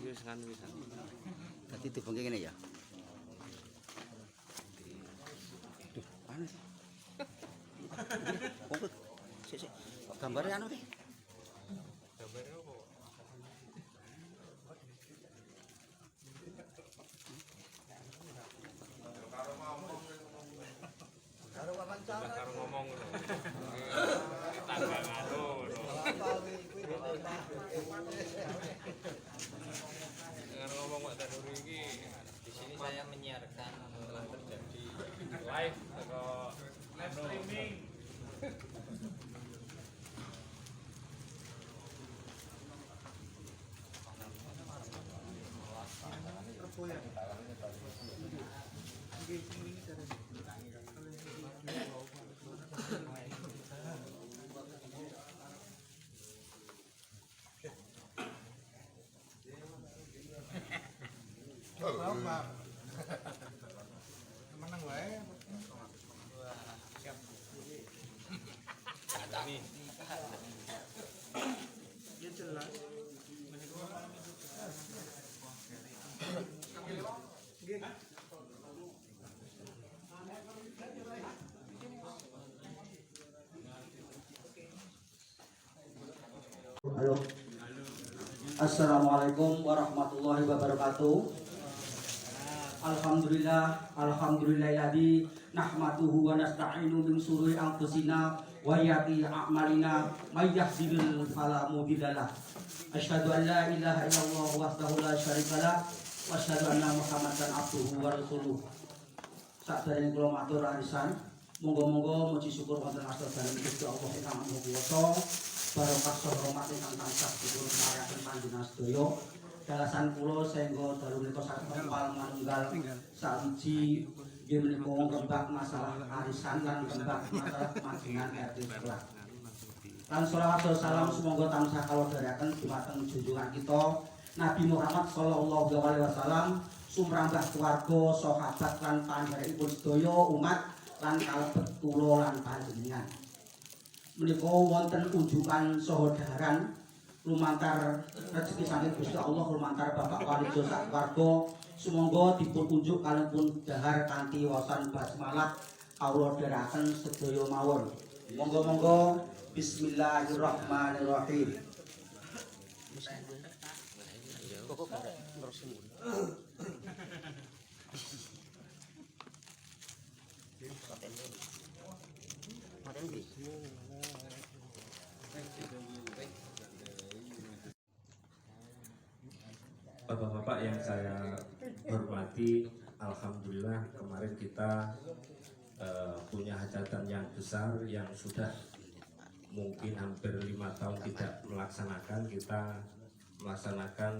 wis kan wisan. Dadi dibengke ngene ya. Duh, anu sih. Kok sik gambare anu sih. Gambare opo? Karo wawancara. Karo ngomong lho. Tangga nganu lho. Dengan ngomong Pak Danuri ini di sini saya menyiarkan telah terjadi live atau live streaming. Menang wae. Siap. Ada nih. Ya jelas. Halo. Assalamualaikum warahmatullahi wabarakatuh. Alhamdulillahilladzi nahmaduhu wa nasta'inu min syururi anfusina wa yati a'malina may yahdihillahu fala mudhillalah. Asyhadu an la ilaha illallah wahdahu la syarikalah wa asyhadu anna Muhammadan abduhu wa rasuluh. Sakderenge kula matur arisan, monggo-monggo muji syukur wonten asta dalem Gusti Allah ingkang Maha Kuwasa. Barokah hormat ingkang tansah dipun paringaken panjenengan sedaya. Dalasan kula sehingga dalu menika saged kempal manunggal sawiji nggih menika kembang masalah arisan lan kembang masalah panjenengan RT sekolah. Lan sholawat salam semoga tansah kalodharaken dumateng junjungan kita Nabi Muhammad sallallahu alaihi wasallam, sumrambah keluarga, sahabat lan panjenenganipun sedaya umat lan kalebet kula lan panjenengan. Menika wonten unjukan saha dhaharan lumantar rezeki saking Gusti Allah, lumantar Bapak Walijo sak warga, sumangga dipun unjuk kaliyan pun dahar kanthi wasan basmalah kawula dherekaken sedaya mawon. Monggo-monggo bismillahirrahmanirrahim. Bapak-bapak yang saya hormati, alhamdulillah kemarin kita punya hajatan yang besar yang sudah mungkin hampir 5 tahun tidak melaksanakan. Kita melaksanakan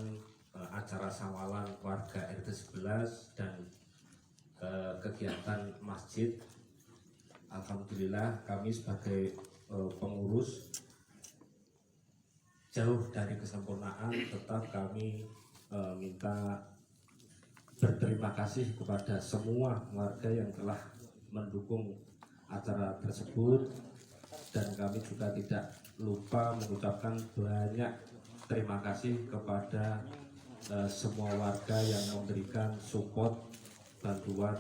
acara sawalan warga RT 11 dan kegiatan masjid. Alhamdulillah kami sebagai pengurus jauh dari kesempurnaan, tetap kami minta berterima kasih kepada semua warga yang telah mendukung acara tersebut, dan kami juga tidak lupa mengucapkan banyak terima kasih kepada semua warga yang memberikan support, bantuan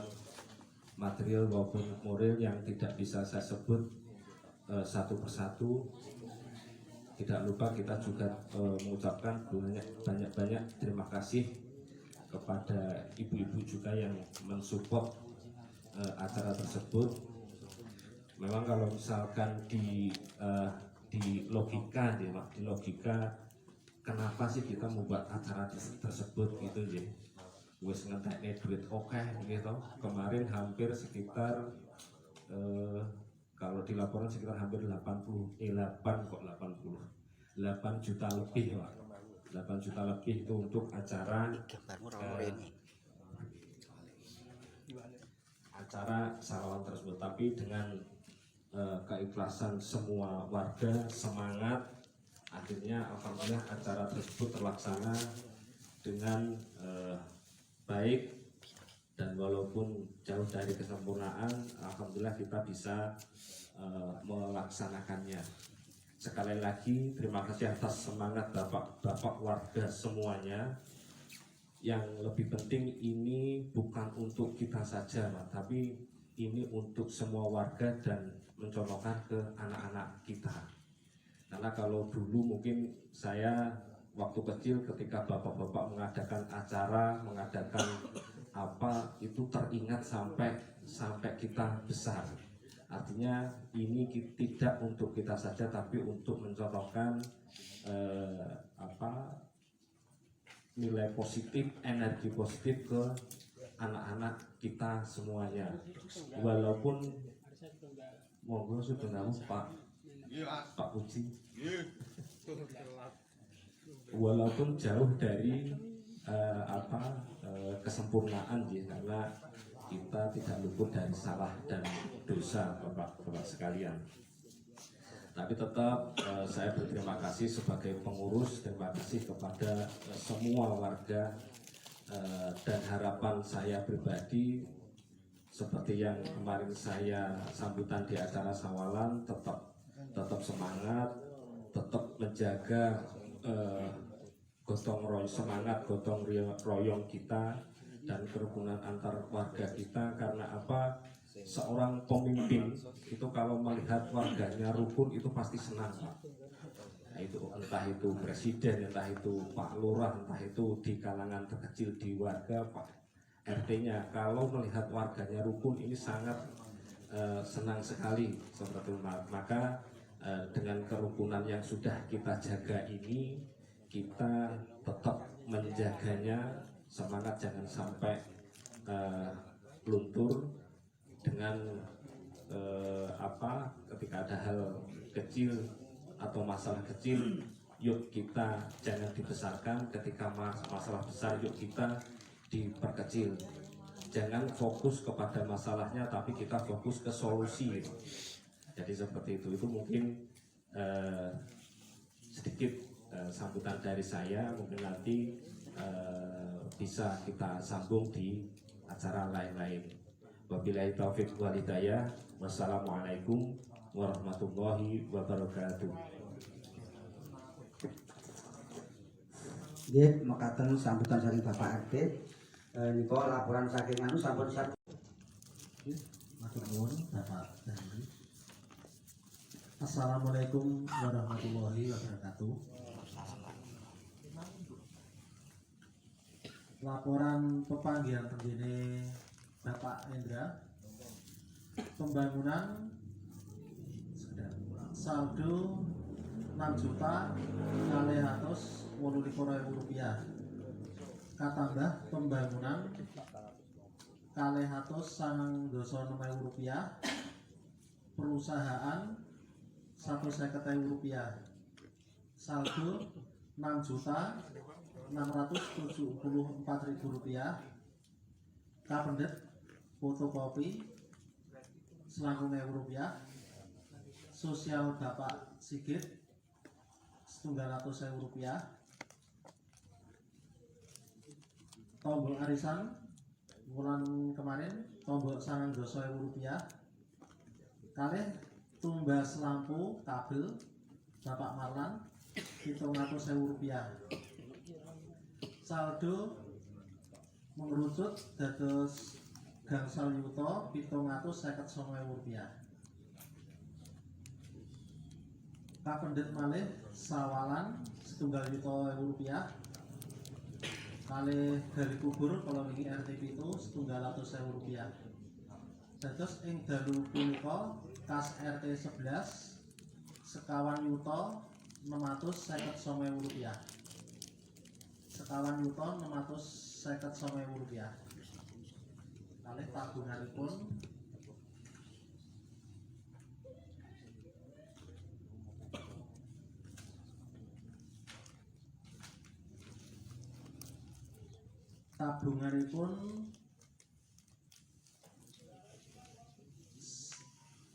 material maupun moral yang tidak bisa saya sebut satu persatu. Tidak lupa kita juga mengucapkan banyak terima kasih kepada ibu-ibu juga yang mensupport acara tersebut. Memang kalau misalkan di logika kenapa sih kita membuat acara tersebut gitu ya, wes ngetekne duit oke gitu. Kemarin hampir sekitar kalau dilaporkan sekitar hampir 8 juta lebih, Pak. 8 juta lebih itu untuk acara sawalan tersebut. Tapi dengan keikhlasan semua warga, semangat, akhirnya alhamdulillah acara tersebut terlaksana dengan baik. Dan walaupun jauh dari kesempurnaan, alhamdulillah kita bisa melaksanakannya. Sekali lagi terima kasih atas semangat bapak-bapak warga semuanya yang lebih penting ini bukan untuk kita saja, Pak, tapi ini untuk semua warga dan mencontohkan ke anak-anak kita. Karena kalau dulu mungkin saya waktu kecil ketika bapak-bapak mengadakan acara, mengadakan apa itu teringat sampai kita besar. Artinya ini tidak untuk kita saja tapi untuk mencontohkan nilai positif, energi positif ke anak-anak kita semuanya. Walaupun monggo sudah namu Pak Uci. Walaupun jauh dari kesempurnaan ya, karena kita tidak luput dari salah dan dosa Bapak-bapak sekalian. Tapi tetap saya berterima kasih sebagai pengurus, terima kasih kepada semua warga dan harapan saya pribadi seperti yang kemarin saya sambutan di acara Sawalan, tetap semangat, tetap menjaga semangat gotong royong kita dan kerukunan antar warga kita. Karena apa? Seorang pemimpin itu kalau melihat warganya rukun itu pasti senang, Pak. Nah, itu entah itu presiden, entah itu Pak Lurah, entah itu di kalangan terkecil di warga, Pak RT-nya, kalau melihat warganya rukun ini sangat senang sekali seperti itu. Maka dengan kerukunan yang sudah kita jaga ini, kita tetap menjaganya, semangat jangan sampai luntur. Dengan ketika ada hal kecil atau masalah kecil, yuk kita jangan dibesarkan. Ketika masalah besar, yuk kita diperkecil. Jangan fokus kepada masalahnya, tapi kita fokus ke solusi. Jadi seperti itu. Itu mungkin sedikit sambutan dari saya. Mungkin nanti bisa kita sambung di acara lain-lain. Wabillahi taufiq wal hidayah. Wassalamualaikum warahmatullahi wabarakatuh. Nggih, mekaten sambutan saking Bapak RT. Nika laporan saking sampun satu. Matur nuwun Bapak Dandi. Assalamualaikum warahmatullahi wabarakatuh. Laporan pepanggihan tenggene Bapak Endra, pembangunan saldo 6.628.000 rupiah, katambah pembangunan 296.000 rupiah, perusahaan 150.000 rupiah, saldo 6.674.000 rupiah, kapendet fotokopi 90.000 rupiah, sosial Bapak Sigit 700.000 rupiah, tombol arisan bulan kemarin tombol 900.000 rupiah, kalih tumbas lampu kabel Bapak Marlan 700.000 rupiah, saldo mengerucut dados gangsal yuta 759.000 rupiah. Kapendet malih Sawalan 1.000.000 rupiah, kalih gali kubur kalau wingi RT itu 700.000 rupiah. Dados ing dalu punika kas RT 11 sekawan yuta 659.000 rupiah. Sekawan yuta 659.000 rupiah. Kalih tabunganipun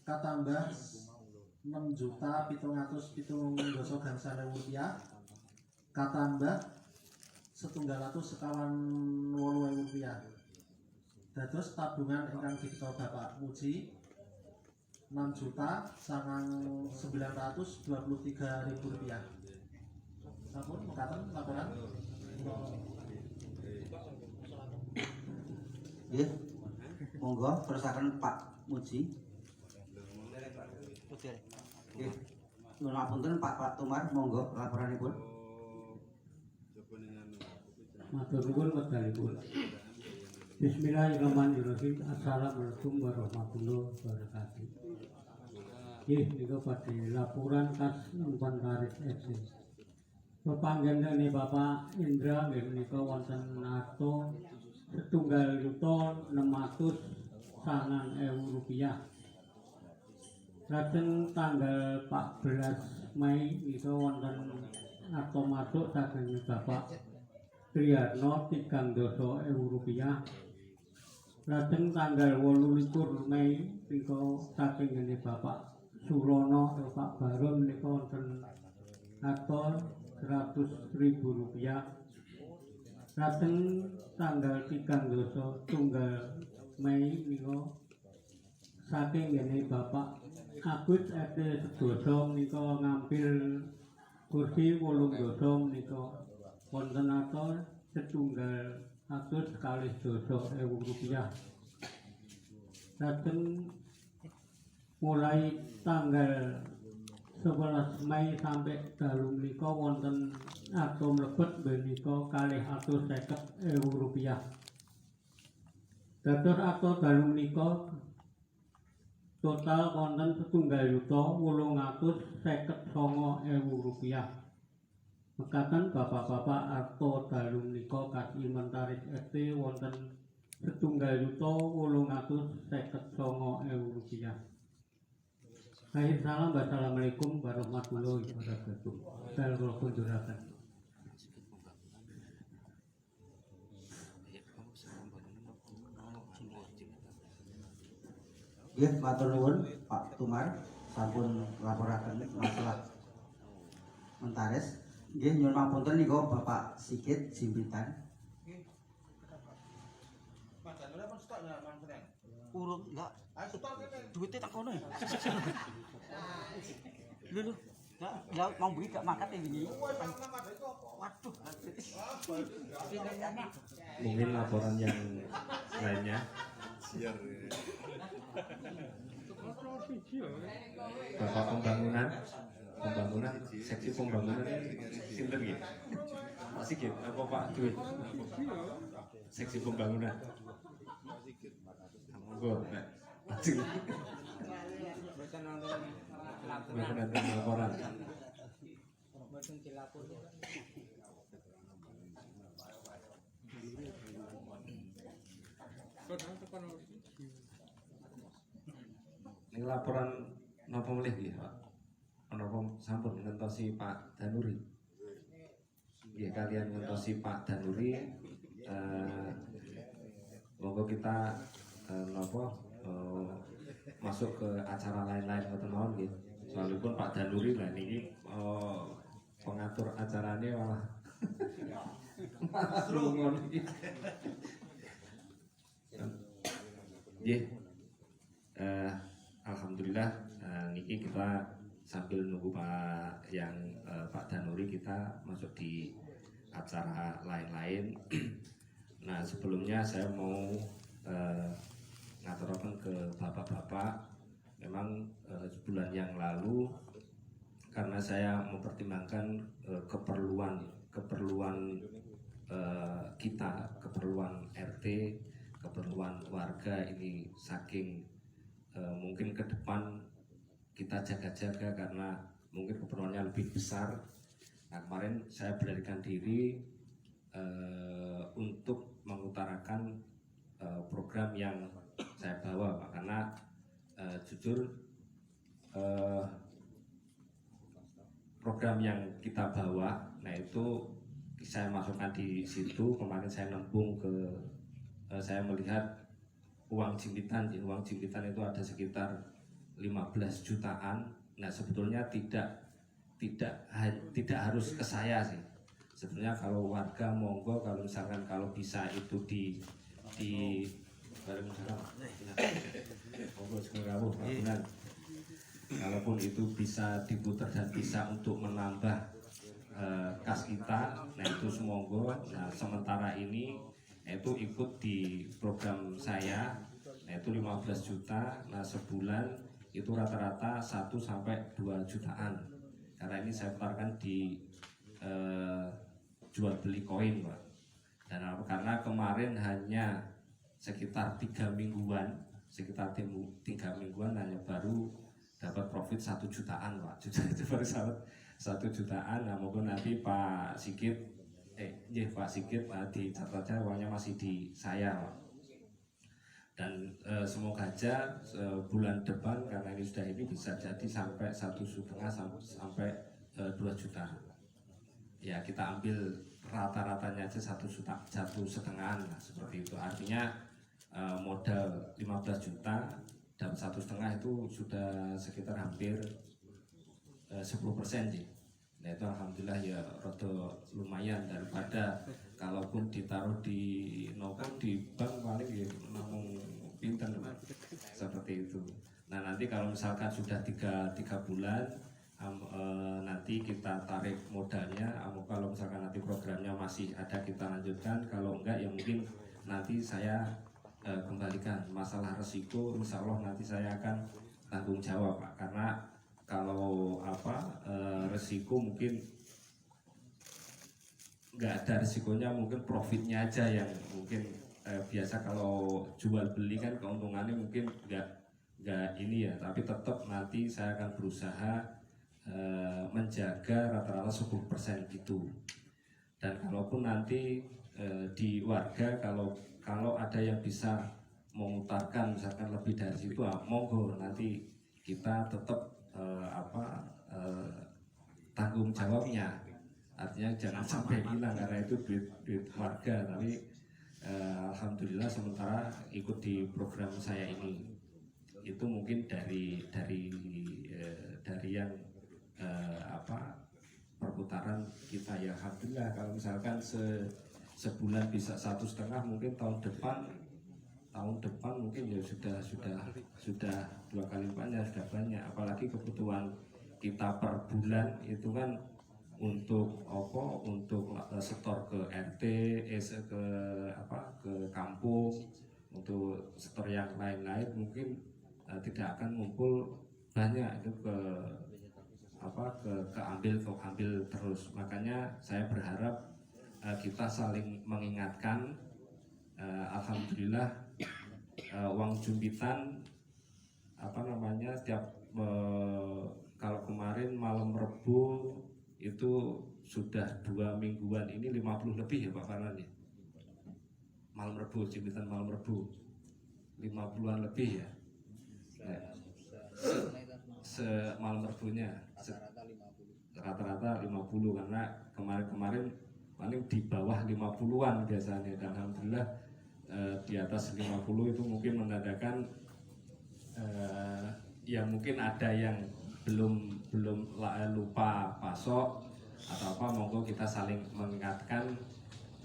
katambah 6.770.000 rupiah, katambah 1.158.000 rupiah. Dados tabungan ingkang dikita Bapak Muji 6.923.000 rupiah. Sampun mekaten laporan. Nggih. Monggo terusaken Pak Muji. Nggih. Nuwun ngapunten Pak Tumar, monggo laporanipun. Matur nuwun wekdalipun. Bismillahirrahmanirrahim. Assalamualaikum warahmatullahi wabarakatuh. Nggih nika badhe laporan khas Inventaris FC. Pepanggenane Bapak Indra nggih menika wonten arta setunggal yuta 609.000 rupiah. Lajeng tanggal 14 Mei nika wonten arta masuk saking Bapak Triyatno 3.000.000 rupiah. Lajeng tanggal 28 Mei nika saking ngene Bapak Surono Bapak Baron nika wonten arta 100.000 rupiah. Lajeng tanggal 3 tunggal Mei nika saking ngene Bapak Agus RT Sedoso nika ngambil kursi 8 nika wonten arta setunggal atus kalih 12.000 rupiah. Lajeng mulai tanggal 11 Mei sampai dalu menika wonten arta mlebet menika 250.000 rupiah. Dados arta dalu menika total wonten setunggal yuta 859.000 rupiah. Mekaten bapak-bapak arta dalu menika kas Inventaris RT wonten setunggal yuta 859.000 rupiah. Akhir salam, wassalamualaikum warahmatullahi wabarakatuh. Saya kula kunjuraken. Nggih, matur nuwun Pak Tumar sampun laporaken masalah Inventaris. Nggih, nyuwun pangapunten nika Bapak Sigit Jimbitan. Urut enggak? Duitnya tak kono ya? Lu enggak mau beli gak makan ini. Waduh. Mungkin laporan yang lainnya. Bapak pembangunan seksi pembangunan sinten nggih? Pak Sigit apa Pak Duit? Seksi pembangunan. Monggo, Pak. Mboten nonton laporan. Ini laporan napa melih nggih, Pak? Menapa sampun ngentosi Pak Danuri? Nggih, kalian ngentosi Pak Danuri. Monggo kita masuk ke acara lain-lain ngoten mawon nggih. Soalipun Pak Danuri lah niki pengatur acaranya malah lungon iki. Nggih. Alhamdulillah niki kita sambil nunggu Pak Danuri kita masuk di acara lain-lain. Nah, sebelumnya saya mau ngaturaken ke bapak-bapak. Memang sebulan yang lalu karena saya mempertimbangkan keperluan kita, keperluan RT, keperluan warga ini saking mungkin ke depan kita jaga-jaga karena mungkin keperluannya lebih besar. Nah, kemarin saya beranikan diri untuk mengutarakan program yang saya bawa, Pak, karena jujur program yang kita bawa, nah itu saya masukkan di situ. Kemarin saya nembung saya melihat uang jimpitan itu ada sekitar 15 jutaan. Nah, sebetulnya tidak harus ke saya sih. Sebenarnya kalau warga monggo, kalau misalkan kalau bisa itu di kalaupun itu bisa diputar dan bisa untuk menambah kas kita, nah itu semonggo. Nah, sementara ini yaitu ikut di program saya, yaitu 15 juta. Nah sebulan itu rata-rata 1 sampai 2 jutaan, karena ini saya putarkan di jual beli koin Pak. Dan karena kemarin hanya sekitar 3 mingguan, sekitar 3 mingguan hanya baru dapat profit 1 jutaan Pak. Itu baru 1 jutaan. Nah mungkin nanti Pak Sigit Pak Sigit dicatat saja uangnya masih di saya Pak. Dan semoga aja bulan depan, karena ini sudah ini, bisa jadi sampai 1,5 sampai 2 juta. Ya kita ambil rata-ratanya aja 1,5 juta lah, seperti itu. Artinya modal 15 juta dan 1,5 itu sudah sekitar hampir 10% sih. Nah itu alhamdulillah ya rada lumayan, daripada kalaupun ditaruh di di bank paling ya namun pinter seperti itu. Nah nanti kalau misalkan sudah 3 bulan nanti kita tarik modalnya. Kalau misalkan nanti programnya masih ada kita lanjutkan, kalau enggak ya mungkin nanti saya kembalikan. Masalah resiko insya Allah nanti saya akan tanggung jawab Pak, karena kalau resiko mungkin nggak ada resikonya, mungkin profitnya aja yang mungkin biasa kalau jual beli kan keuntungannya mungkin nggak ini ya, tapi tetap nanti saya akan berusaha menjaga rata-rata 10% gitu. Dan kalaupun nanti di warga kalau ada yang bisa memutarkan misalkan lebih dari situ, monggo nanti kita tetap tanggung jawabnya. Artinya jangan sampai hilang, karena itu duit warga. Tapi alhamdulillah sementara ikut di program saya ini itu mungkin dari yang perputaran kita ya alhamdulillah. Kalau misalkan sebulan bisa 1,5, mungkin tahun depan mungkin ya sudah 2 kali lipatnya, sudah banyak. Apalagi kebutuhan kita per bulan itu kan untuk setor ke RT, ke kampung, untuk setor yang lain-lain mungkin tidak akan ngumpul banyak, itu keambil terus. Makanya saya berharap kita saling mengingatkan. Alhamdulillah uang jumpitan setiap kalau kemarin malam Rebu itu sudah 2 mingguan ini 50 lebih ya Pak Farhan ya. Malam Rebu, jumpitan malam Rebu 50-an lebih ya. Malam Rebunya rata-rata 50, karena kemarin paling di bawah 50-an biasanya. Dan alhamdulillah di atas 50 itu mungkin menandakan ya mungkin ada yang belum lupa pasok atau apa, monggo kita saling mengingatkan.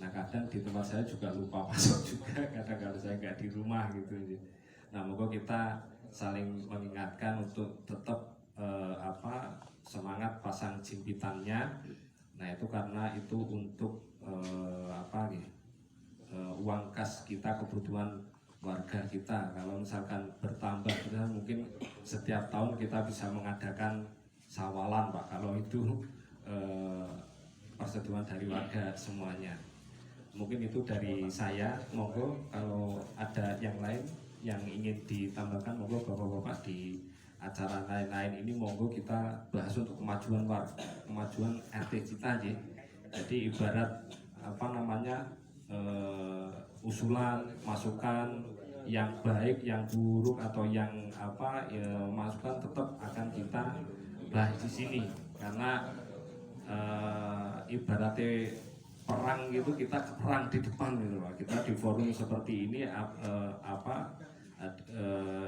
Nah kadang di tempat saya juga lupa pasok juga, kadang kalau saya nggak di rumah gitu. Nah monggo kita saling mengingatkan untuk tetap semangat pasang jimpitannya. Nah itu karena itu untuk uang kas kita, kebutuhan warga kita. Kalau misalkan bertambah mungkin setiap tahun kita bisa mengadakan sawalan Pak, kalau itu persetujuan dari warga semuanya. Mungkin itu dari saya. Monggo kalau ada yang lain yang ingin ditambahkan, monggo Bapak-bapak di acara lain-lain ini monggo kita bahas untuk kemajuan RT kita aja. Jadi ibarat usulan, masukan yang baik, yang buruk atau yang masukan tetap akan kita bahas di sini. Karena ibaratnya perang gitu, kita perang di depan gitu Pak. Kita di forum seperti ini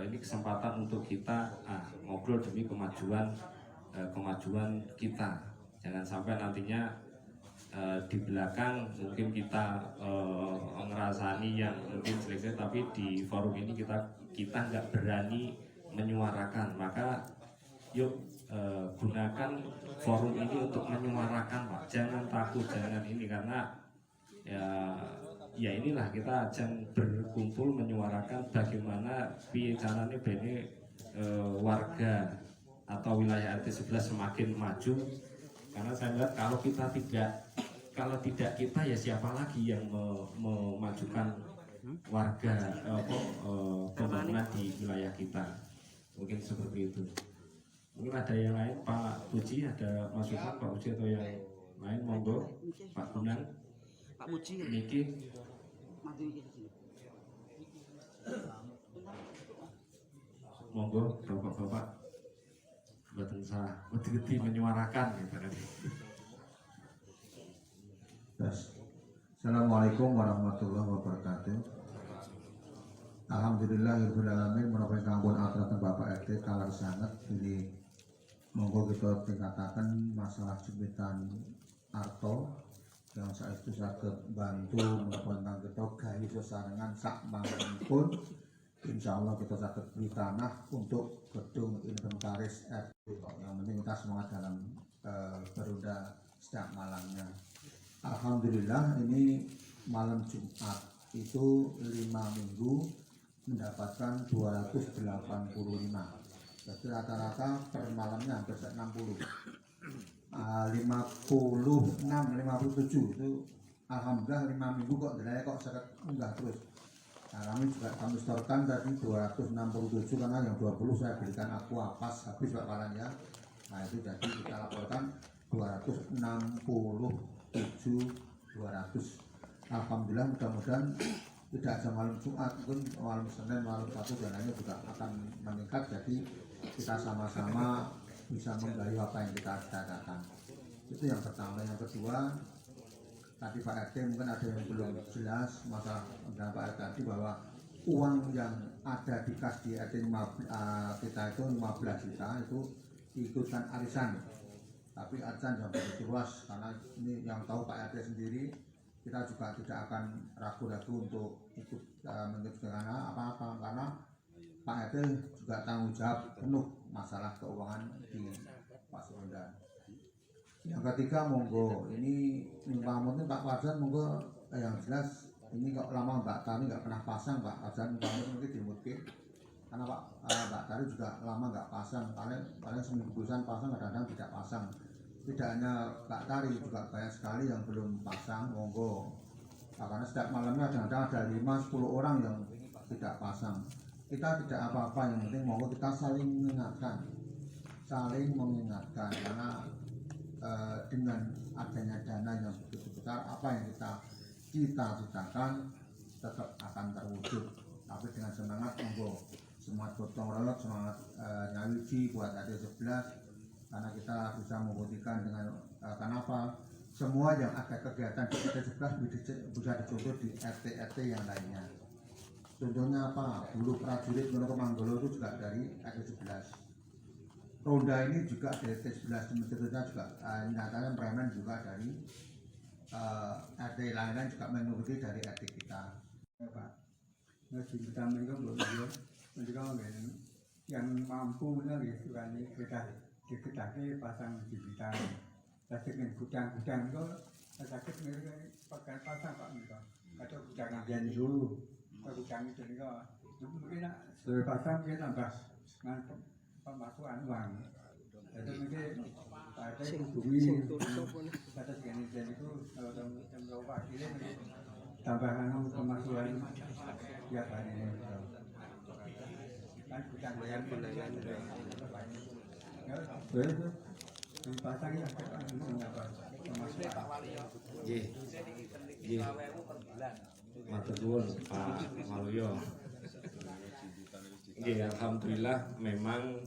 ini kesempatan untuk kita ngobrol demi kemajuan kita. Jangan sampai nantinya di belakang mungkin kita ngerasani yang mungkin selesai, tapi di forum ini kita nggak berani menyuarakan. Maka yuk gunakan forum ini untuk menyuarakan Pak. Jangan takut, jangan ini, karena ya ya inilah kita ajang berkumpul menyuarakan bagaimana caranya bene warga atau wilayah RT 11 semakin maju, karena saya lihat kalau tidak kita ya siapa lagi yang memajukan warga pembangunan di wilayah kita. Mungkin seperti itu. Mungkin ada yang lain, Pak Puji, ada masukan Pak Puji atau yang lain, monggo Pak Gunan, Pak Muji, Niki. Monggo bapak-bapak, buatan salah, gede menyuarakan gitu kan. Assalamualaikum warahmatullahi wabarakatuh. Alhamdulillahirrahmanirrahim. Menawi kanggo aturatan Bapak RT kalar sangat ini monggo kita tingkataken masalah jembitan arto yang saestu saged bantu menapa kita gawe sesarengan sak mangkipun. Insyaallah kita saged beli tanah untuk gedung inventaris RT. Yang penting kita semangat dalam berunda setiap malamnya. Alhamdulillah ini malam Jumat itu 5 minggu mendapatkan 285. Jadi rata-rata per malamnya hampir 60. 56, 57 itu alhamdulillah 5 minggu kok jelek kok sangat enggak terus. Nah, kami setorkan tadi 267 karena yang 20 saya belikan aqua pas habis Pak Palan ya. Nah itu jadi kita laporkan 267 200. Alhamdulillah mudah-mudahan tidak hanya malam Jumat, mungkin malam Senin, malam Sabtu dan lainnya juga akan meningkat. Jadi kita sama-sama bisa menggayu apa yang kita katakan. Itu yang pertama. Yang kedua, tadi Pak RT mungkin ada yang belum jelas masalah dengan Pak RT tadi bahwa uang yang ada di kas di RT kita itu 15 juta itu diikutkan arisan. Tapi arisan yang begitu luas karena ini yang tahu Pak RT sendiri, kita juga tidak akan ragu-ragu untuk ikut menentukan apa-apa karena Pak RT juga tanggung jawab penuh masalah keuangan di Pasundan. Yang ketiga monggo ini mungkin Pak Farzan monggo yang jelas ini kok lama Mbak Tari nggak pernah pasang Pak Farzan mungkin dimutkin karena Mbak Tari juga lama nggak pasang, paling seminggu bulan pasang, kadang-kadang tidak pasang. Tidak hanya Mbak Tari, juga banyak sekali yang belum pasang, monggo. Nah, karena setiap malamnya kadang-kadang ada 5-10 orang yang tidak pasang. Kita tidak apa-apa, yang penting monggo kita saling mengingatkan karena dengan adanya dana yang begitu besar, apa yang kita cita-citakan tetap akan terwujud. Tapi dengan semangat monggo, semangat gotong royong, semangat nyawiji buat RT 11. Karena kita bisa membuktikan dengan kenapa semua yang ada kegiatan di RT 11 bisa dicontoh di RT-RT yang lainnya. Contohnya apa? Dulu prajurit Gunung Manggolo itu juga dari RT 11. Ronda ini juga dari RT 11, tentunya juga nyatanya preman juga dari RT lain-lain juga mengikuti dari RT kita. Pak, nasi pertama itu belum dia, nanti kalau yang mampu nih suka nih kita pasang di bidang, sakit gudang-gudang itu sakit mereka pakai pasang Pak mereka, atau gudang yang dulu, gudang itu nih mungkin sudah pasang dia tambah pemasukan uang, itu mungkin ada hubungi kata segini itu kalau berapa ini tambahan pemasukan ya Pak ini kan gudang yang Matur nuwun Pak Waluyo. Alhamdulillah memang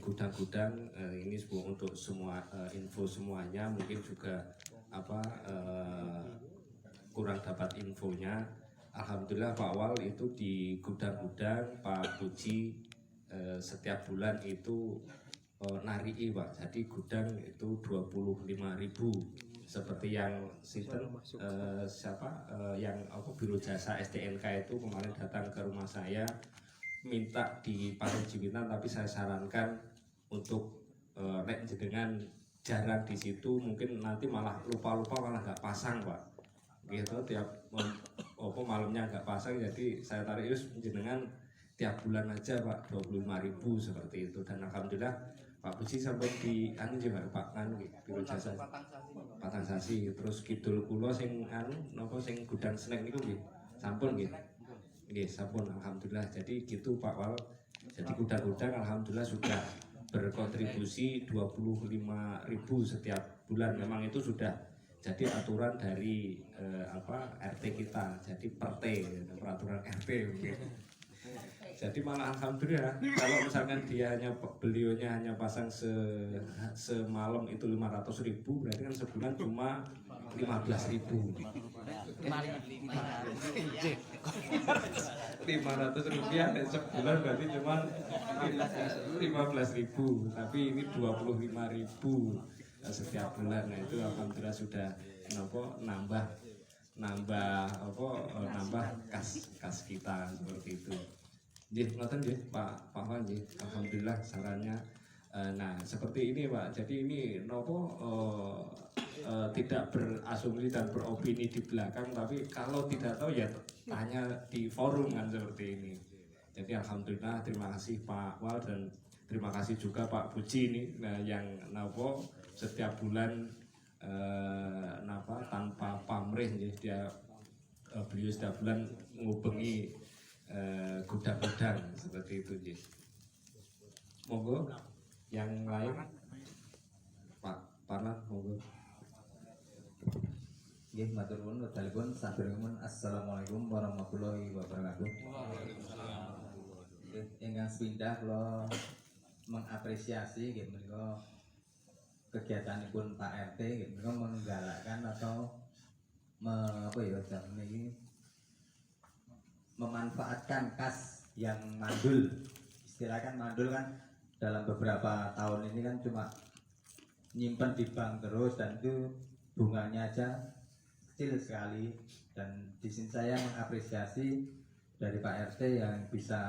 gudang-gudang ini untuk semua info semuanya, mungkin juga kurang dapat infonya. Alhamdulillah Pak Wal itu di gudang-gudang Pak Puji setiap bulan itu narii Pak, jadi gudang itu 25.000 seperti yang yang biro jasa STNK itu kemarin datang ke rumah saya minta di Paling Jimitan, tapi saya sarankan untuk nek jenengan jarang di situ mungkin nanti malah lupa malah nggak pasang Pak. gitu tiap apa malamnya agak pasang, jadi saya tarik yus jenengan tiap bulan aja Pak 25.000 seperti itu. Dan alhamdulillah Pak Puji sampai di anu juga Pak anu biro jasa Patang Sasi, terus kidul kula sing anu napa sing gudang snack niku nggih sampun nggih. Nggih sampun alhamdulillah. Jadi gitu Pak Wal. Jadi gudang-gudang alhamdulillah sudah berkontribusi 25.000 setiap bulan. Memang itu sudah jadi aturan dari RT kita. Jadi per T peraturan RT mungkin. Jadi malah alhamdulillah kalau misalkan beliaunya hanya pasang semalam itu 500.000, berarti kan sebulan cuma 15.000. 500 rupiah sebulan berarti cuma 15.000, tapi ini 25.000 setiap bulan. Nah itu alhamdulillah sudah nambah kas kita seperti itu. Nggih, ngoten nggih Pak Wan nggih. Alhamdulillah sarannya. Nah, seperti ini Pak. Jadi ini tidak berasumsi dan beropini di belakang, tapi kalau tidak tahu ya tanya di forum kan seperti ini. Jadi alhamdulillah terima kasih Pak Wal dan terima kasih juga Pak Puji ini yang setiap bulan tanpa pamrih dia beliau setiap bulan ngubengi gudang-gudang seperti itu nggih. Monggo yang lain Pak Parlan monggo. Nggih matur nuwun wedalipun saderengipun assalamualaikum warahmatullahi wabarakatuh. Nggih ingkang sepindah kula mengapresiasi nggih menika kegiatanipun Pak RT nggih menika menggalakkan atau memanfaatkan kas yang mandul. Istilah kan mandul kan dalam beberapa tahun ini kan cuma nyimpen di bank terus dan itu bunganya aja kecil sekali. Dan di sini saya mengapresiasi dari Pak RT yang bisa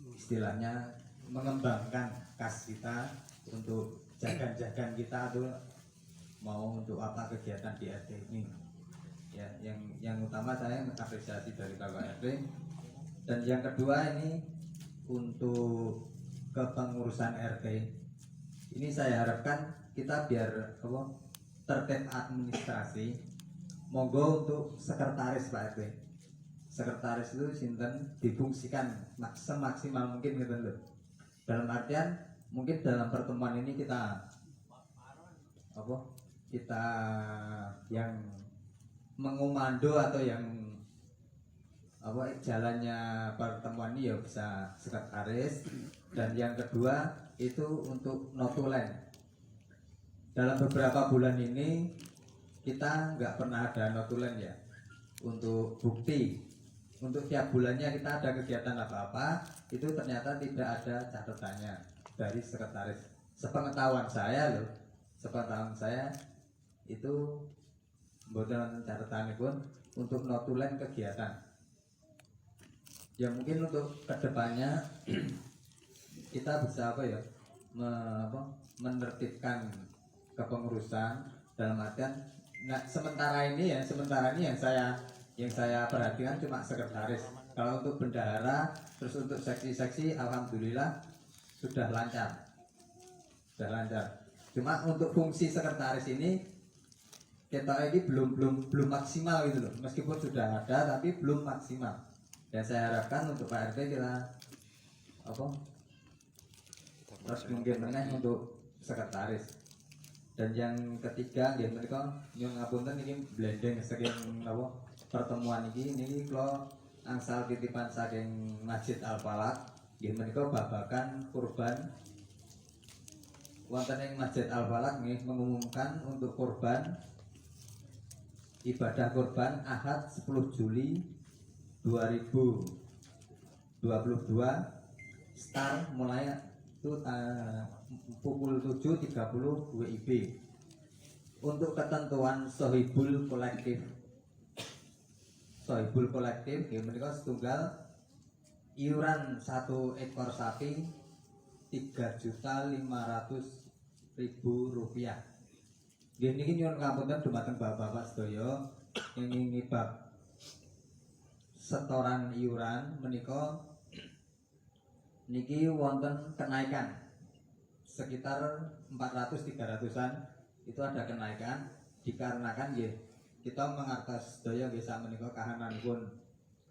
istilahnya mengembangkan kas kita untuk jagan-jagan kita tuh mau untuk apa kegiatan di RT ini. Ya, yang utama saya mengapresiasi dari Bapak RT. Dan yang kedua ini untuk kepengurusan RT ini saya harapkan kita biar tertib administrasi. Monggo untuk sekretaris Pak RT. Sekretaris itu sinten difungsikan semaksimal mungkin gitu loh. Dalam artian mungkin dalam pertemuan ini kita yang mengomando atau yang jalannya pertemuan ini ya bisa sekretaris. Dan yang kedua itu untuk notulen. Dalam beberapa bulan ini kita nggak pernah ada notulen ya untuk bukti. Untuk tiap bulannya kita ada kegiatan apa-apa itu ternyata tidak ada catatannya dari sekretaris. Sepengetahuan saya itu mboten catatan pun untuk notulen kegiatan. Ya mungkin untuk kedepannya kita bisa menertibkan kepengurusan dalam artian sementara ini yang saya perhatikan cuma sekretaris. Kalau untuk bendahara terus untuk seksi-seksi alhamdulillah sudah lancar. Cuma untuk fungsi sekretaris ini kita ini belum maksimal gitu loh. Meskipun sudah ada tapi belum maksimal. Dan saya harapkan untuk Pak RT kita terus mungkin untuk sekretaris. Dan yang ketiga nggih menika nyuwun ngapunten iki blending saking pertemuan ini kalau angsal titipan saking Masjid Al Falaq nggih menika babakan kurban. Wonten ing Masjid Al Falaq nggih mengumumkan untuk kurban ibadah kurban Ahad 10 Juli 2022 start mulai itu pukul 7.30 WIB. Untuk ketentuan sohibul kolektif mereka setunggal iuran 1 ekor sapi 3.500.000 rupiah. Gini nyuwun ngapunten dumateng bapak-bapak sedaya mengenai bab setoran iuran menika niki wonten kenaikan sekitar 400-300an itu ada kenaikan dikarenakan nggih kita mengartos sedaya nggih sakmenika kahananipun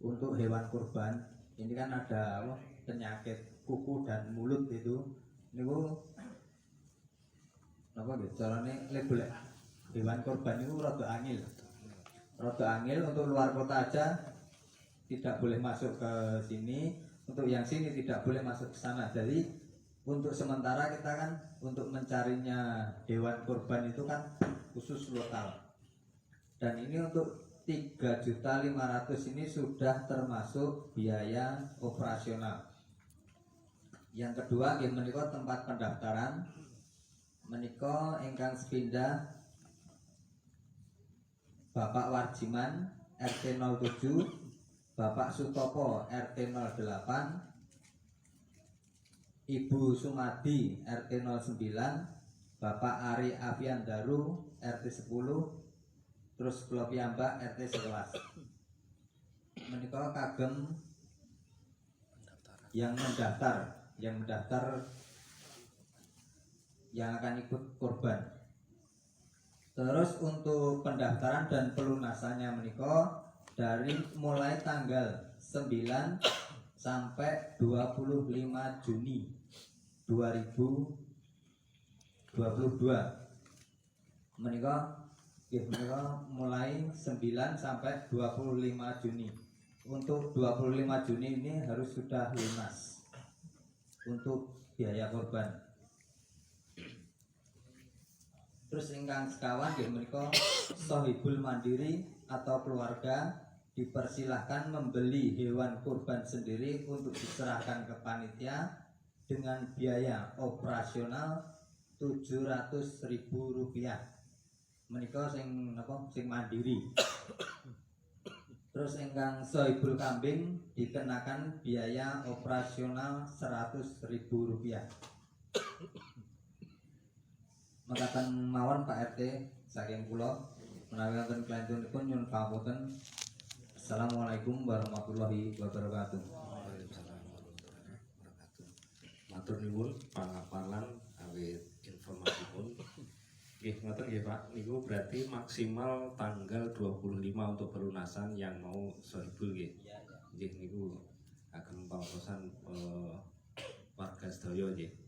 untuk hewan kurban ini kan ada penyakit kuku dan mulut itu niku napa nggih carane lebel hewan kurban itu rada angel untuk luar kota aja tidak boleh masuk ke sini, untuk yang sini tidak boleh masuk ke sana. Jadi untuk sementara kita kan untuk mencarinya hewan kurban itu kan khusus lokal. Dan ini untuk 3.500.000 ini sudah termasuk biaya operasional. Yang kedua nggih menika tempat pendaftaran menika ingkang sepindah Bapak Warjiman RT 07, Bapak Sutopo RT 08, Ibu Sumadi RT 09, Bapak Ari Afiandaru RT 10, terus kula piyambak RT 11. Menika kagem yang mendaftar yang akan ikut kurban. Terus untuk pendaftaran dan pelunasannya menika dari mulai tanggal 9 sampai 25 Juni 2022 menika mulai 9 sampai 25 Juni. Untuk 25 Juni ini harus sudah lunas untuk biaya korban. Terus ingkang sekawan nggih menika sohibul mandiri atau keluarga dipersilahkan membeli hewan kurban sendiri untuk diserahkan ke panitia dengan biaya operasional Rp700.000. Menika sing mandiri. Terus ingkang sohibul kambing dikenakan biaya operasional Rp100.000. Mekaten mawon Pak RT saking kula menawi wonten kelantunipun nyuwun pangapunten. Assalamualaikum warahmatullahi wabarakatuh. Matur nuwun pangapalan awit informasipun. Nggih ngoten nggih Pak, niku berarti maksimal tanggal 25 untuk pelunasan yang mau sohibul nggih. Nggih niku ageng pawasan warga sedaya nggih.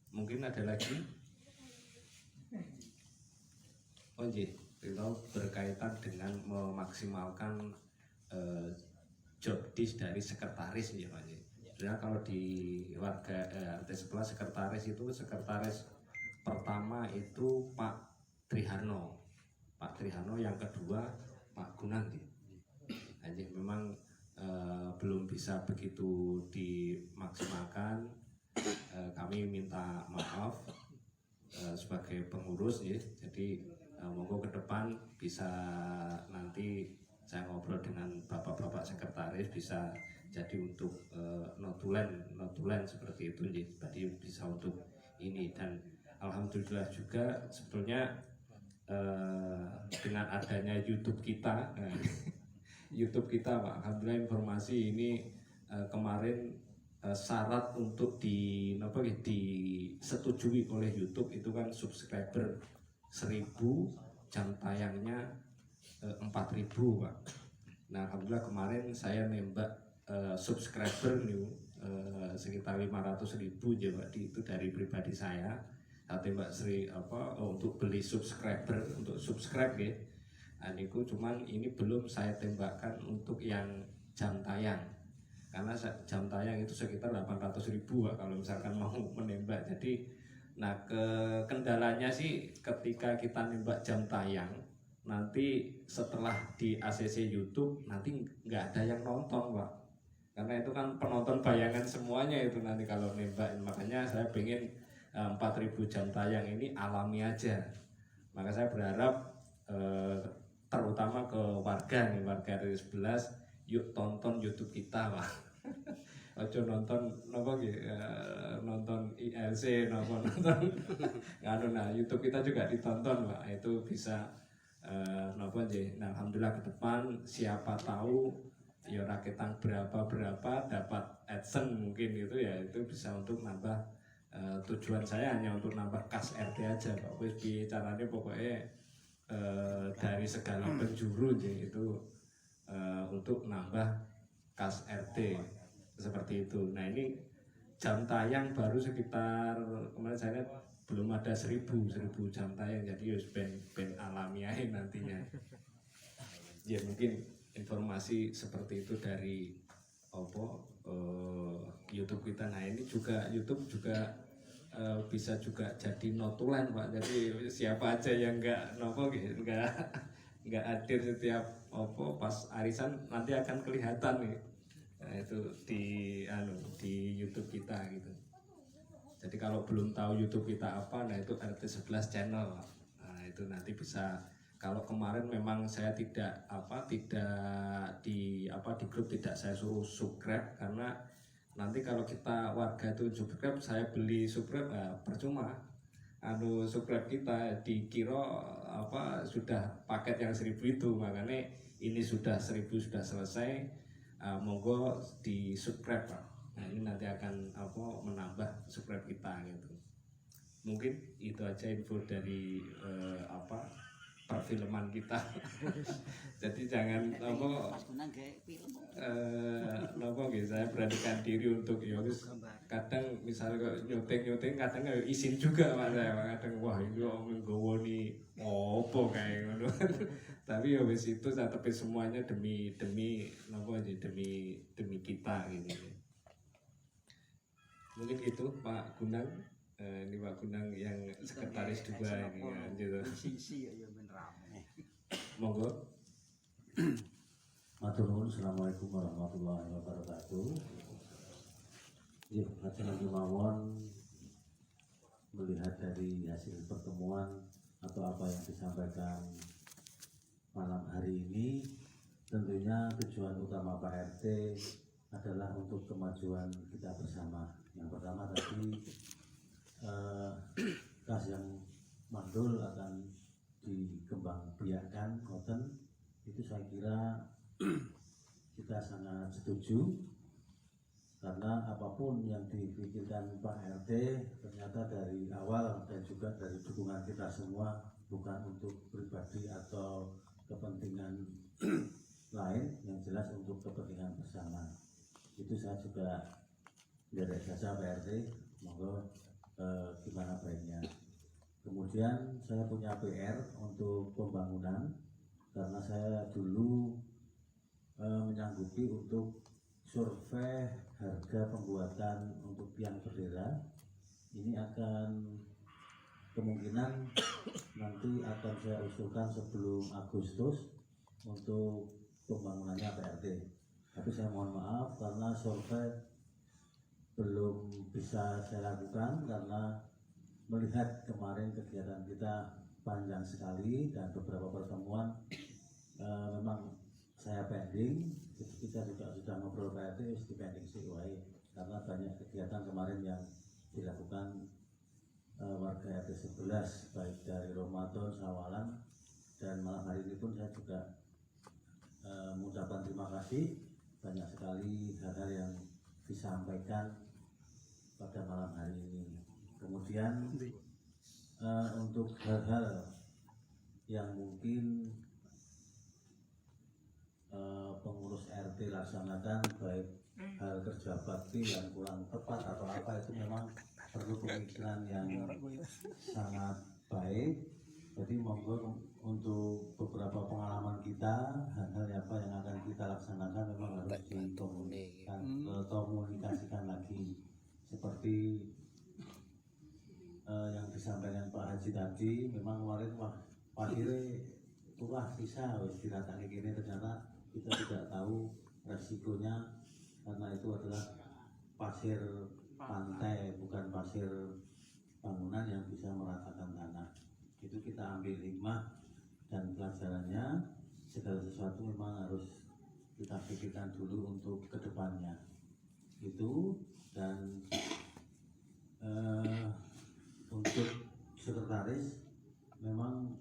Mungkin ada lagi? Oh nggih, itu berkaitan dengan memaksimalkan job desk dari sekretaris ya Pak. Sebenarnya kalau di warga RT 11 sekretaris pertama itu Pak Triharno, yang kedua Pak Gunang. Jadi memang belum bisa begitu dimaksimalkan. Kami minta maaf sebagai pengurus ya. Jadi monggo ke depan bisa nanti saya ngobrol dengan bapak-bapak sekretaris bisa jadi untuk notulen seperti itu ya. Tadi bisa untuk ini dan alhamdulillah juga sebetulnya dengan adanya YouTube kita Pak, alhamdulillah informasi ini kemarin syarat untuk disetujui oleh YouTube itu kan subscriber 1000, jam tayangnya 4000 Pak. Nah alhamdulillah kemarin saya nembak subscriber sekitar 500.000 ya Pak, itu dari pribadi saya tembak untuk beli subscriber untuk subscribe ya. Nah, niku cuman ini belum saya tembakkan untuk yang jam tayang. Karena jam tayang itu sekitar 800.000 Pak, kalau misalkan mau menembak. Jadi nah kendalanya sih ketika kita nembak jam tayang nanti setelah di ACC YouTube nanti nggak ada yang nonton Pak, karena itu kan penonton bayangan semuanya itu nanti kalau nembak. Makanya saya pengen 4.000 jam tayang ini alami aja. Maka saya berharap terutama ke warga RT 11, yuk tonton YouTube kita Pak. Ojo nonton nonton ILC nonton YouTube kita juga ditonton Pak. Itu bisa napa nggih. Nah, alhamdulillah ke depan siapa tahu ya raketang berapa dapat AdSense mungkin itu ya, itu bisa untuk nambah tujuan saya hanya untuk nambah kas RT aja Pak. Wis piye caranya pokoknya dari segala penjuru itu untuk nambah kas RT seperti itu. Nah, ini jam tayang baru sekitar kemarin saya lihat belum ada 1000 jam tayang, jadi harus ben alamiahin nantinya. Ya mungkin informasi seperti itu dari YouTube kita. Nah, ini juga YouTube juga bisa juga jadi notulen Pak. Jadi siapa aja yang nggak hadir setiap pas arisan nanti akan kelihatan nih. Nah, itu di YouTube kita gitu. Jadi kalau belum tahu YouTube kita apa, nah itu RT11 channel. Nah, itu nanti bisa. Kalau kemarin memang saya tidak di grup tidak saya suruh subscribe, karena nanti kalau kita warga itu subscribe, saya beli subscribe percuma. Subscribe kita dikira sudah paket yang 1000 itu, makanya ini sudah 1000 sudah selesai. Monggo di subscribe Pak. Nah, ini nanti akan menambah subscribe kita gitu. Mungkin itu aja info dari perfilman kita. Jadi jangan saya beranikan diri untuk ya kadang misalnya nyuting kadang izin juga Pak saya, kadang wah ini nggowo ni opo kayak ngono. Tapi ya wis itu saya tepi semuanya demi kita gitu. Mungkin itu Pak Gunang. Ini Pak Gunang yang sekretaris juga ini ya, gitu. Monggo. Matur nuwun, assalamualaikum warahmatullahi wabarakatuh. Ya, lagi mawon melihat dari hasil pertemuan atau apa yang disampaikan malam hari ini, tentunya tujuan utama Pak RT adalah untuk kemajuan kita bersama. Yang pertama tadi kas yang mandul akan dikembangbiakkan, itu saya kira kita sangat setuju, karena apapun yang dipikirkan Pak RT ternyata dari awal dan juga dari dukungan kita semua bukan untuk pribadi atau kepentingan lain, yang jelas untuk kepentingan bersama. Itu saya juga dari jasa Pak RT, monggo gimana baiknya. Kemudian saya punya PR untuk pembangunan, karena saya dulu menyanggupi untuk survei harga pembuatan untuk tiang bendera. Ini akan kemungkinan nanti akan saya usulkan sebelum Agustus untuk pembangunannya PRT. Tapi saya mohon maaf karena survei belum bisa saya lakukan, karena melihat kemarin kegiatan kita panjang sekali dan beberapa pertemuan memang saya pending. Kita juga sudah ngobrol PRT di pending CUI, karena banyak kegiatan kemarin yang dilakukan warga RT 11 baik dari Ramadan, Sawalan, dan malam hari ini pun saya juga mengucapkan terima kasih. Banyak sekali hal-hal yang disampaikan pada malam hari ini. Kemudian untuk hal-hal yang mungkin pengurus RT laksanakan, baik hal kerja bakti yang kurang tepat atau apa, itu memang perlu pemikiran yang sangat baik. Jadi monggo untuk beberapa pengalaman kita, hal-hal apa yang akan kita laksanakan memang harus dikomunikasikan lagi. Seperti yang disampaikan Pak Haji tadi, memang kemarin pasirnya turah sisa harus diratani gini, ternyata kita tidak tahu resikonya, karena itu adalah pasir pantai bukan pasir bangunan yang bisa meratakan tanah. Itu kita ambil hikmah dan pelajarannya. Segala sesuatu memang harus kita pikirkan dulu untuk kedepannya itu. Dan untuk sekretaris memang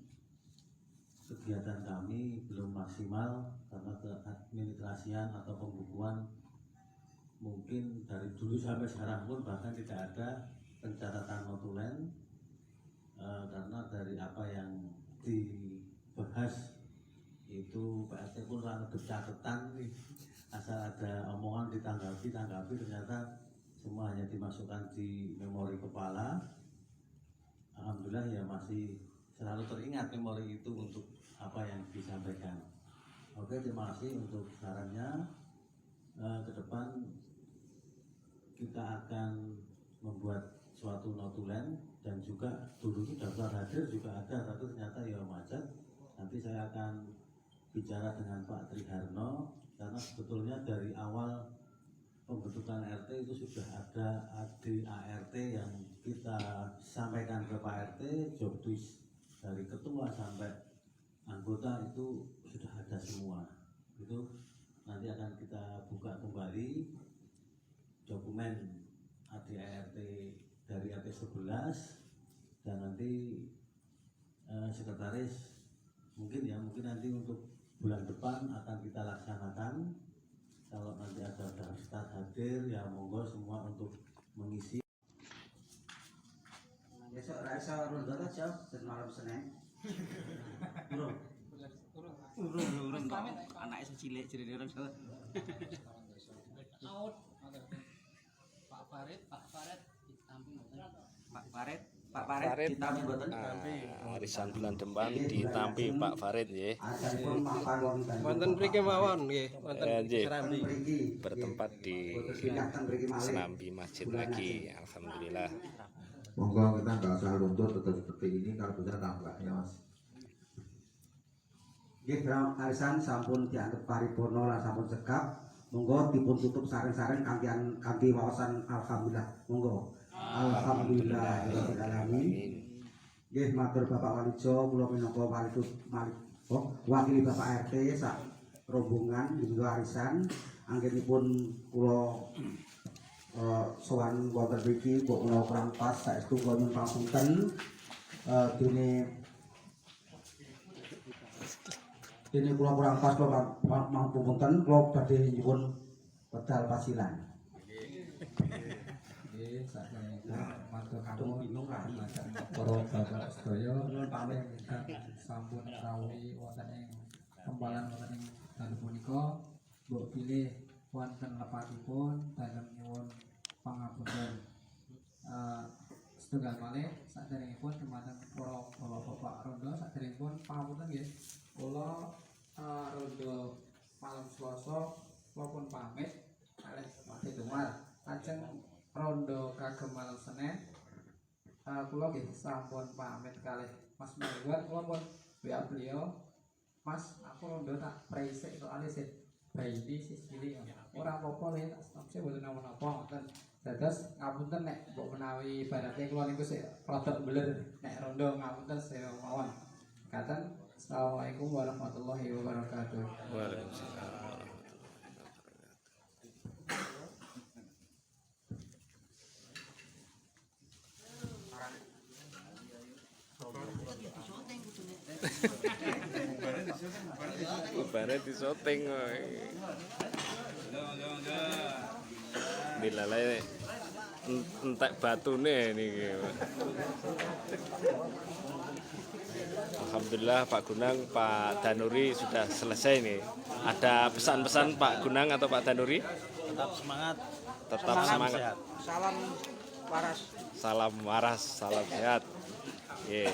kegiatan kami belum maksimal karena keadministrasian atau pembukuan mungkin dari dulu sampai sekarang pun bahkan tidak ada pencatatan notulen, karena dari apa yang dibahas itu PRT pun sangat catatan, asal ada omongan ditanggapi ternyata semua hanya dimasukkan di memori kepala. Alhamdulillah ya masih selalu teringat memori itu untuk apa yang disampaikan. Oke, terima kasih untuk sarannya. Ke depan kita akan membuat suatu notulen, dan juga dulu itu daftar hadir juga ada, tapi ternyata ya macet. Nanti saya akan bicara dengan Pak Triharno, karena sebetulnya dari awal pembentukan RT itu sudah ada ADART yang kita sampaikan ke Pak RT, job list dari ketua sampai anggota itu sudah ada semua. Itu nanti akan kita buka kembali dokumen ADART dari RT 11, dan nanti sekretaris mungkin nanti untuk bulan depan akan kita laksanakan. Kalau nanti ada daftar hadir ya monggo semua untuk mengisi. Besok Raisa ronda aja malam Senin. Urung kok anake cilik jenenge orang Jawa. Pak Farid ditampi mboten. Pak Farid ditampi mboten. Arisan bulan depan ditampi Pak Farid nggih. Asalipun mapan Wonten mriki mawon nggih, wonten Serambi. Bertempat di Serambi Masjid lagi. Alhamdulillah. Monggo kita nggak usah luntur tetap seperti ini, kalau bisa tambah ya Mas. Nggih, arisan sampun dianggep paripurna lan sampun cekap. Monggo dipun tutup sareng-sareng kanthi wawasan alhamdulillah. Monggo. Alhamdulillah rabbil alamin. Nggih, matur Bapak Walijo, kula minangka wakili Bapak RT sak rombongan dina arisan anggenipun kula sowan wonten mriki kok kula kurang pas saestu kula nyuwun pangapunten dene kula kurang pas kula pangapunten kula badhe nyuwun wedal pasilan. Nggih, sakmenika matur nuwun para bapak sedaya pamit sampun rawuhi wonten ing kempalan wonten ing dalu punika, mbok pilih wonten lepatipun dalem nyuwun pangapunten. Setunggal malih saderengipun dumateng para bapak rondo saderengipun pangapunten nggih. Kula rondo malam Selasa kula pun pamit kalih Mas Dumar. Lajeng rondo kagem malam Senin kula nggih sampun pamit kalih Mas Marwan. Kula pun WA beliau, Mas aku rondo tak presik soalnya sih bayi sih cilik ora apa-apa le tak stop sih boten napa-napa ngoten. Dados ngapunten nek mbok menawi ibarate kula niku sik rada mbeler nek rondo ngapunten sedaya mawon. Katen Assalamualaikum warahmatullahi wabarakatuh. Waalaikumsalam. Bareng disyuting kok. Dilalai entek batune niki. Alhamdulillah Pak Gunang, Pak Danuri sudah selesai nih. Ada pesan-pesan Pak Gunang atau Pak Danuri? Tetap semangat. Tetap semangat. Sehat. Salam waras. Salam waras, salam sehat. Yeah.